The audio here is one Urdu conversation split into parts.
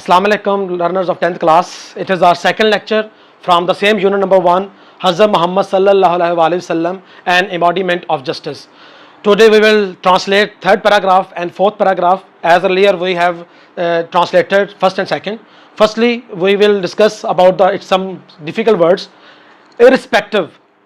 Assalamu alaikum, learners of 10th class. It is our second lecture from the same unit number 1, Hazrat Muhammad sallallahu alaihi wasallam, an embodiment of justice. Today we will translate third paragraph and fourth paragraph. As earlier we have translated first and second. Firstly, we will discuss about some difficult words. Irrespective,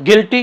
guilty,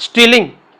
stealing,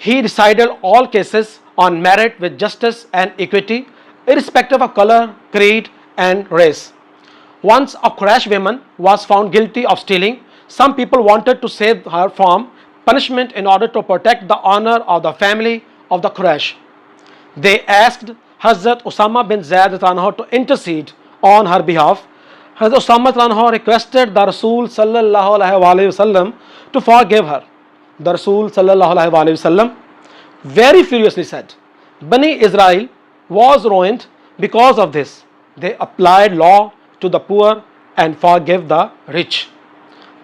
he decided all cases on merit with justice and equity, irrespective of color, creed, and race. Once a Quraysh woman was found guilty of stealing. Some people wanted to save her from punishment in order to protect the honor of the family of the Quraysh. They asked Hazrat Usama bin Zaid to intercede on her behalf. Hazrat Usama requested the Rasul sallallahu alaihi wasallam to forgive her. The Rasul sallallahu alaihi wasallam very furiously said, Bani Israel was ruined because of this. They applied law to the poor and forgave the rich.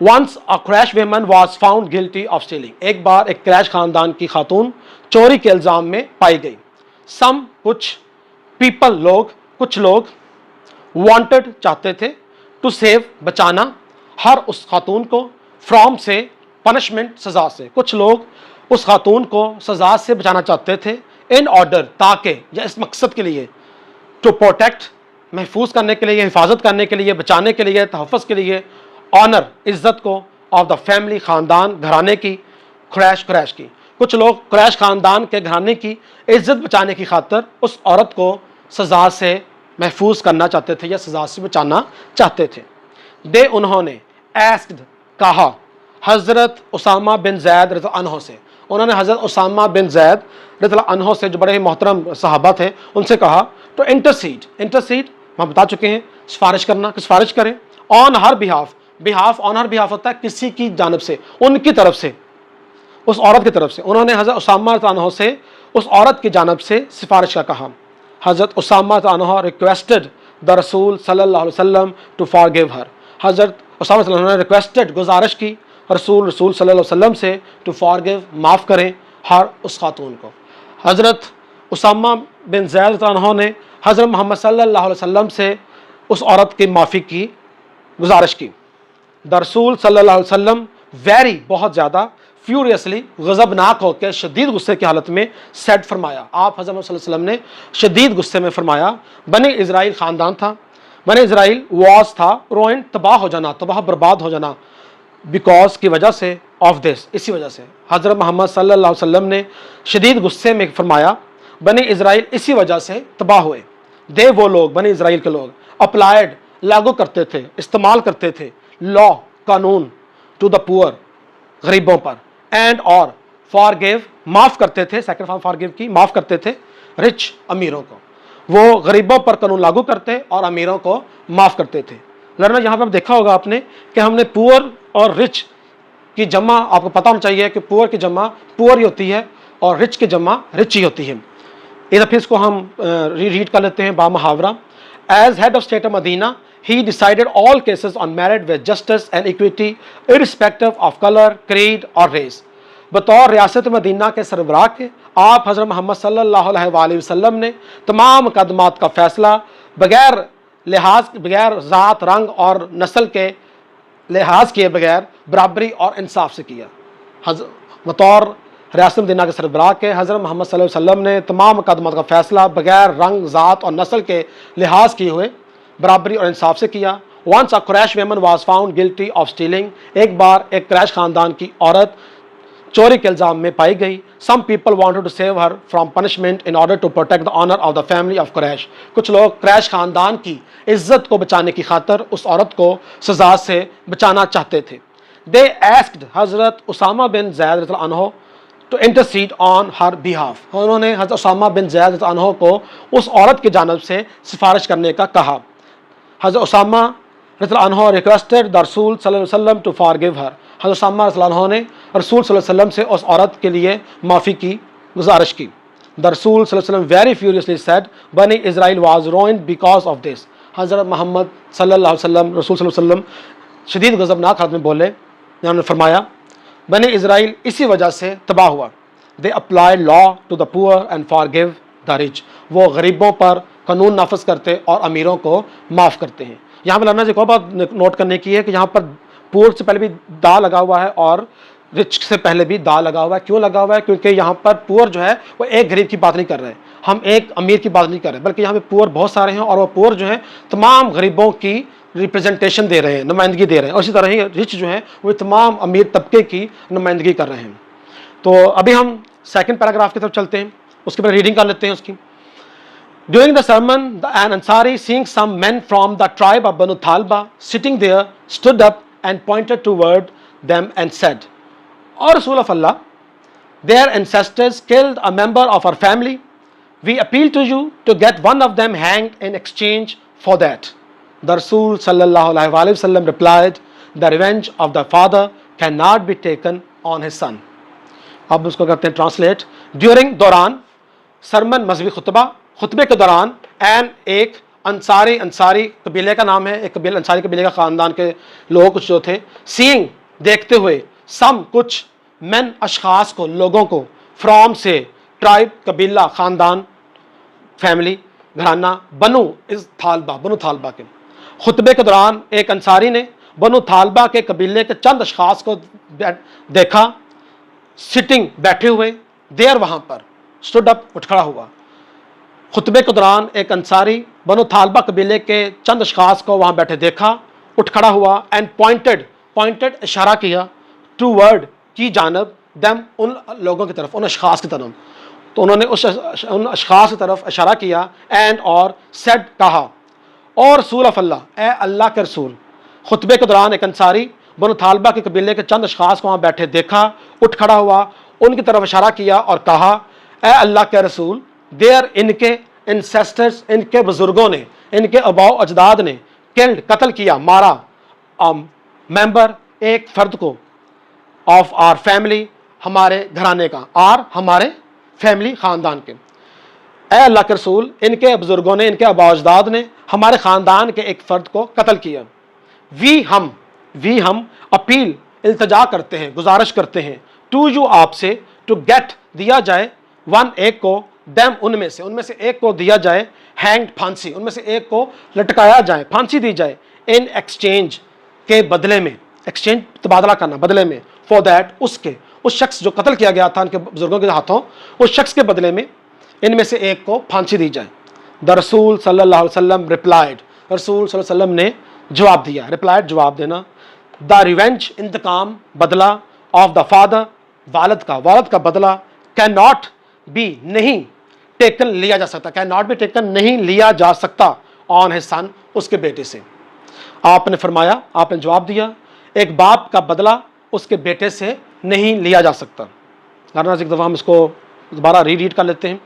Once a Quraysh woman was found guilty of stealing. ایک بار ایک قریش خاندان کی خاتون چوری کے الزام میں پائی گئی. Some کچھ لوگ wanted چاہتے تھے to save بچانا ہر اس خاتون کو from سے punishment سزا سے. کچھ لوگ اس خاتون کو سزا سے بچانا چاہتے تھے in order تاکہ یا اس مقصد کے لیے to protect محفوظ کرنے کے لیے, حفاظت کرنے کے لیے, بچانے کے لیے, تحفظ کے لیے, آنر عزت کو آف دا فیملی خاندان گھرانے کی, قریش کی. کچھ لوگ قریش خاندان کے گھرانے کی عزت بچانے کی خاطر اس عورت کو سزا سے محفوظ کرنا چاہتے تھے یا سزا سے بچانا چاہتے تھے. انہوں نے ایسکڈ کہا حضرت اسامہ بن زید رضی اللہ عنہ سے. انہوں نے حضرت اسامہ بن زید رضی اللہ عنہ سے جو بڑے محترم صحابہ تھے ان سے کہا تو انٹرسیڈ ہم بتا چکے ہیں سفارش کرنا, کہ سفارش کریں آن ہر بہاف ہوتا ہے کسی کی جانب سے, ان کی طرف سے, اس عورت کی طرف سے. انہوں نے حضرت اسامہ رضی اللہ عنہ سے اس عورت کی جانب سے سفارش کا کہا. حضرت اسامہ رضی اللہ عنہ ریکویسٹڈ دا رسول صلی اللہ علیہ وسلم ٹو فارگیو ہر. حضرت اسامہ صلی اللہ علیہ وسلم نے ریکویسٹڈ گزارش کی رسول صلی اللہ علیہ وسلم سے ٹو فارگیو معاف کریں ہر اس خاتون کو. حضرت اسامہ بن زید رضی اللہ عنہ نے حضرت محمد صلی اللہ علیہ وسلم سے اس عورت کی معافی کی گزارش کی. دا رسول صلی اللہ علیہ وسلم ویری بہت زیادہ فیوریسلی غضبناک ہو کے شدید غصے کی حالت میں سیڈ فرمایا. آپ حضرت محمد صلی اللہ علیہ وسلم نے شدید غصے میں فرمایا. بنی اسرائیل خاندان تھا, بنی اسرائیل واز تھا روئن تباہ ہو جانا, تباہ برباد ہو جانا, بیکاز کی وجہ سے آف دس, اسی وجہ سے. حضرت محمد صلی اللہ علیہ وسلم نے شدید غصے میں فرمایا بنی اسرائیل اسی وجہ سے تباہ ہوئے. وہ لوگ بنی اسرائیل کے لوگ اپلائیڈ لاگو کرتے تھے, استعمال کرتے تھے لا قانون ٹو دا پور غریبوں پر, اینڈ اور فارگیو معاف کرتے تھے, سیکنڈ فارم فارگیو کی معاف کرتے تھے رچ امیروں کو. وہ غریبوں پر قانون لاگو کرتے اور امیروں کو معاف کرتے تھے. لڑنا یہاں پہ دیکھا ہوگا آپ نے کہ ہم نے پور اور رچ کی جمع آپ کو پتہ ہونا چاہیے کہ پور کی جمع پور ہی ہوتی ہے اور رچ کی جمع رچ ہی ہوتی ہے. ایک دفعہ اس کو ہم ریڈ کر لیتے ہیں با محاورہ. As head of state of Medina he decided all cases on merit with justice and equity irrespective of color, creed or race. بطور ریاست مدینہ کے سربراہ کے آپ حضرت محمد صلی اللہ علیہ وآلہ وسلم نے تمام مقدمات کا فیصلہ بغیر ذات, رنگ اور نسل کے لحاظ کیے بغیر برابری اور انصاف سے کیا. بطور ریاست مدینہ کے سربراہ کے حضرت محمد صلی اللہ علیہ وسلم نے تمام مقدمات کا فیصلہ بغیر رنگ, ذات اور نسل کے لحاظ کیے ہوئے برابری اور انصاف سے کیا. Once a Quraysh woman was found guilty of stealing. ایک بار ایک قریش خاندان کی عورت چوری کے الزام میں پائی گئی. Some people wanted to save her from punishment in order to protect the honor of the family of Quraysh. کچھ لوگ قریش خاندان کی عزت کو بچانے کی خاطر اس عورت کو سزا سے بچانا چاہتے تھے. They asked حضرت اسامہ بن زید رضی اللہ عنہ to intercede on her behalf. انہوں نے حضرت اسامہ بن زید رضی اللہ عنہ کو اس عورت کی جانب سے سفارش کرنے کا کہا. حضرت اسامہ رضی اللہ عنہ ریکویسٹڈ دا رسول صلی اللہ علیہ وسلم ٹو فارگیو ہر. حضرت اسامہ رضی اللہ عنہ نے رسول صلی اللہ علیہ وسلم سے اس عورت کے لیے معافی کی گزارش کی. دا رسول صلی اللہ علیہ وسلم very furiously said Bani Israel was ruined because of this. حضرت محمد صلی اللہ علیہ وسلم رسول صلی اللہ علیہ وسلم شدید غضبناک حالت میں بولے, انہوں نے فرمایا بنی اسرائیل اسی وجہ سے تباہ ہوا. They apply law to the poor and forgive the rich. وہ غریبوں پر قانون نافذ کرتے اور امیروں کو معاف کرتے ہیں. یہاں پہ لڑنا ایک اور بات نوٹ کرنے کی ہے کہ یہاں پر پور سے پہلے بھی دا لگا ہوا ہے اور رچ سے پہلے بھی دا لگا ہوا ہے. کیوں لگا ہوا ہے؟ کیونکہ یہاں پر پور جو ہے وہ ایک غریب کی بات نہیں کر رہے, ہم ایک امیر کی بات نہیں کر رہے, بلکہ یہاں پہ پور بہت سارے ہیں اور وہ پور جو ہیں تمام غریبوں کی ریپرزنٹیشن دے رہے ہیں, نمائندگی دے رہے ہیں. اور اسی طرح ہی رچ جو ہیں وہ تمام امیر طبقے کی نمائندگی کر رہے ہیں. تو ابھی ہم سیکنڈ پیراگراف کی طرف چلتے ہیں, اس کے بعد ریڈنگ کر لیتے ہیں اس کی. During the sermon, an Ansari, seeing some men from the tribe of Banu Thalba sitting there, stood up and pointed toward them and said, O Rasul of Allah, their ancestors killed a member of our family. We appeal to you to get one of them hanged in exchange for that. The Rasul sallallahu alaihi wasallam replied, the revenge of the father cannot be taken on his son. اب اس کو کرتے ہیں ٹرانسلیٹ. ڈیورنگ دوران سرمن مذہبی خطبے کے دوران ایک انصاری قبیلے کا نام ہے، ایک انصاری قبیلے کا خاندان کے لوگ کچھ جو تھے، سینگ دیکھتے ہوئے، سم کچھ، مین اشخاص کو، لوگوں کو، فرام سے، ٹرائب قبیلہ، خاندان، فیملی، گھرانہ، بنو تھالبہ کے خطبے کے دوران ایک انصاری نے بنو تھالبہ کے قبیلے کے چند اشخاص کو دیکھا، سٹنگ بیٹھے ہوئے، دیر وہاں پر، اسٹوڈ اپ اٹھ کھڑا ہوا۔ خطبے کے دوران ایک انصاری بنو تھالبہ قبیلے کے چند اشخاص کو وہاں بیٹھے دیکھا، اٹھ کھڑا ہوا، اینڈ پوائنٹڈ اشارہ کیا، ٹو ورڈ کی جانب، دیم ان لوگوں کی طرف، ان اشخاص کی طرف، تو انہوں نے ان اشخاص کی طرف اشارہ کیا، اینڈ اور سیڈ کہا، اور رسول آف اللہ، اے اللہ کے رسول۔ خطبے کے دوران ایک انصاری بنو تھالبہ کے قبیلے کے چند اشخاص کو وہاں بیٹھے دیکھا، اٹھ کھڑا ہوا، ان کی طرف اشارہ کیا اور کہا، اے اللہ کے رسول، دیر ان کے انسیسٹرز، ان کے بزرگوں نے، ان کے آباء و اجداد نے، کلڈ قتل کیا، مارا، ممبر ایک فرد کو، آف آر فیملی ہمارے گھرانے کا، آر ہمارے فیملی خاندان کے، اے اللہ کے رسول، ان کے بزرگوں نے، ان کے آباء و اجداد نے ہمارے خاندان کے ایک فرد کو قتل کیا۔ وی ہم اپیل، التجا کرتے ہیں، گزارش کرتے ہیں، ٹو یو آپ سے، ٹو گیٹ دیا جائے، ون ایک کو، دیم ان میں سے ایک کو دیا جائے، ہینگڈ پھانسی، ان میں سے ایک کو لٹکایا جائے، پھانسی دی جائے، ان ایکسچینج کے بدلے میں، ایکسچینج تبادلہ کرنا، بدلے میں، فار دیٹ اس شخص جو قتل کیا گیا تھا ان کے بزرگوں کے ہاتھوں، اس شخص کے بدلے میں ان میں سے ایک کو پھانسی دی جائے۔ دا رسول صلی اللہ علیہ وسلم ریپلائڈ، رسول صلی اللہ علیہ وسلم نے جواب دیا، ریپلائڈ جواب دینا، دا ریونج انتقام، بدلہ، آف دا فادر، والد کا بدلہ، کین ناٹ بی نہیں ٹیکن لیا جا سکتا، کین ناٹ بی ٹیکن نہیں لیا جا سکتا، آن ہز سن اس کے بیٹے سے۔ آپ نے فرمایا، آپ نے جواب دیا، ایک باپ کا بدلہ اس کے بیٹے سے نہیں لیا جا سکتا۔ ایک دفعہ ہم اس کو دوبارہ ریڈ کر لیتے ہیں۔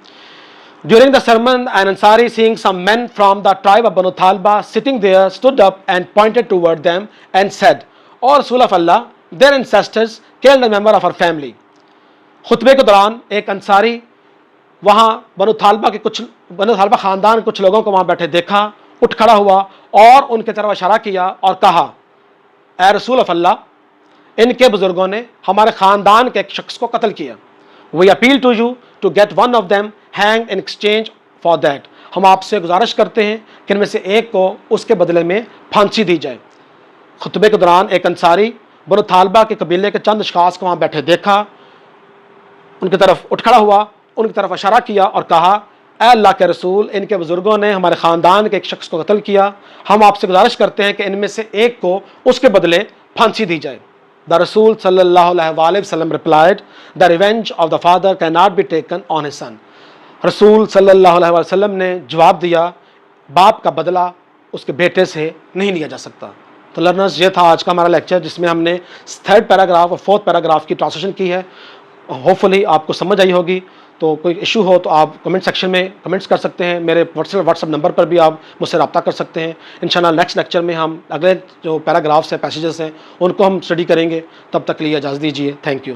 During the sermon, an Ansari, seeing some men from the tribe of Banu Thalba sitting there, stood up and pointed toward them and said, O Rasul of Allah, their ancestors killed a member of our family. خطبے کے دوران ایک انصاری وہاں بنو تھالبہ خاندان کچھ لوگوں کو وہاں بیٹھے دیکھا، اٹھ کھڑا ہوا اور ان کی طرف اشارہ کیا اور کہا، اے رسول آف اللہ، ان کے بزرگوں نے ہمارے خاندان کے ایک شخص کو قتل کیا۔ We appeal to you to get one of them hanged in exchange for that. ہم آپ سے گزارش کرتے ہیں کہ ان میں سے ایک کو اس کے بدلے میں پھانسی دی جائے۔ خطبے کے دوران ایک انصاری بنو تھالبہ کے قبیلے کے چند اشخاص کو وہاں بیٹھے دیکھا، ان کی طرف اٹھ کھڑا ہوا، ان کی طرف اشارہ کیا اور کہا، اے اللہ کے رسول، ان کے بزرگوں نے ہمارے خاندان کے ایک شخص کو قتل کیا، ہم آپ سے گزارش کرتے ہیں کہ ان میں سے ایک کو اس کے بدلے پھانسی دی جائے۔ The Rasul sallallahu alaihi wasallam replied, the revenge of the father cannot be taken on his son. رسول صلی اللہ علیہ وسلم نے جواب دیا، باپ کا بدلہ اس کے بیٹے سے نہیں لیا جا سکتا۔ تو لرنرز، یہ تھا آج کا ہمارا لیکچر جس میں ہم نے 3rd پیراگراف اور 4th پیراگراف کی ٹرانسلیشن کی ہے۔ ہوپ فلی آپ کو سمجھ آئی ہوگی۔ تو کوئی ایشو ہو تو آپ کمنٹ سیکشن میں کمنٹس کر سکتے ہیں، میرے واٹس ایپ نمبر پر بھی آپ مجھ سے رابطہ کر سکتے ہیں۔ انشاءاللہ نیکسٹ لیکچر میں ہم اگلے جو پیراگرافس ہیں، پیسیجز ہیں، ان کو ہم اسٹڈی کریں گے۔ تب تک کے لیے اجازت دیجیے۔ Thank you.